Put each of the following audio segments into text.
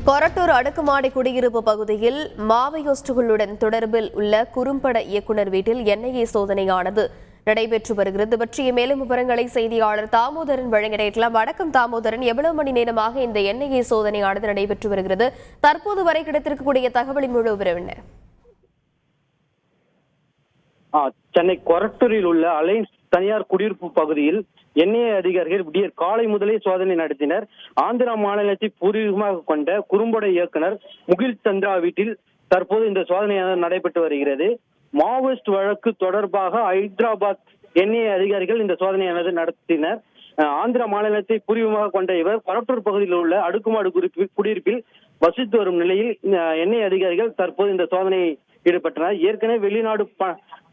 கொரட்டூர் அடுக்குமாடி குடியிருப்பு பகுதியில் மாவோயிஸ்டுகளுடன் தொடர்பில் உள்ள குறும்பட இயக்குநர் வீட்டில் என்ஐஏ சோதனையானது நடைபெற்று வருகிறது. பற்றிய மேலும் விவரங்களை செய்தியாளர் தாமோதரன் வழங்க நேரலாம். வணக்கம் தாமோதரன், எவ்வளவு மணி நேரமாக இந்த என்ஐஏ சோதனையானது நடைபெற்று வருகிறது? தற்போது வரை கிடைத்திருக்கக்கூடிய தகவலின் முழு விவரம் என்ன? சென்னை கொரட்டூரில் உள்ள அலைன்ஸ் தனியார் குடியிருப்பு பகுதியில் என்ஐஏ அதிகாரிகள் விடியற் காலை முதலே சோதனை நடத்தினர். ஆந்திரா மாநிலத்தை பூர்வீகமாக கொண்ட குறும்பட இயக்குனர் முகில் சந்திரா வீட்டில் தற்போது இந்த சோதனையானது நடைபெற்று வருகிறது. மாவோயிஸ்ட் வழக்கு தொடர்பாக ஹைதராபாத் என்ஐஏ அதிகாரிகள் இந்த சோதனையானது நடத்தினர். ஆந்திரா மாநிலத்தை பூர்வீகமாக கொண்ட இவர் கொரட்டூர் பகுதியில் உள்ள அடுக்குமாடு குடியிருப்பில் வசித்து வரும் நிலையில் என்ஐஏ அதிகாரிகள் தற்போது இந்த சோதனையை ஈடுபட்டனர். ஏற்கனவே வெளிநாடு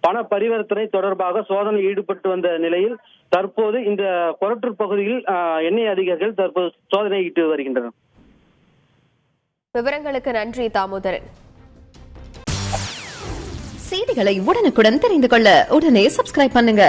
பண பரிவர்த்தனை தொடர்பாக சோதனை ஈடுபட்டு வந்த நிலையில் தற்போது இந்த கொரட்டூர் பகுதியில் என்ஐஏ அதிகாரிகள் தற்போது சோதனையிட்டு வருகின்றனர். விவரங்களுக்கு நன்றி தாமோதரன். செய்திகளை உடனுக்குடன் தெரிந்து கொள்ள உடனே சப்ஸ்கிரைப் பண்ணுங்க.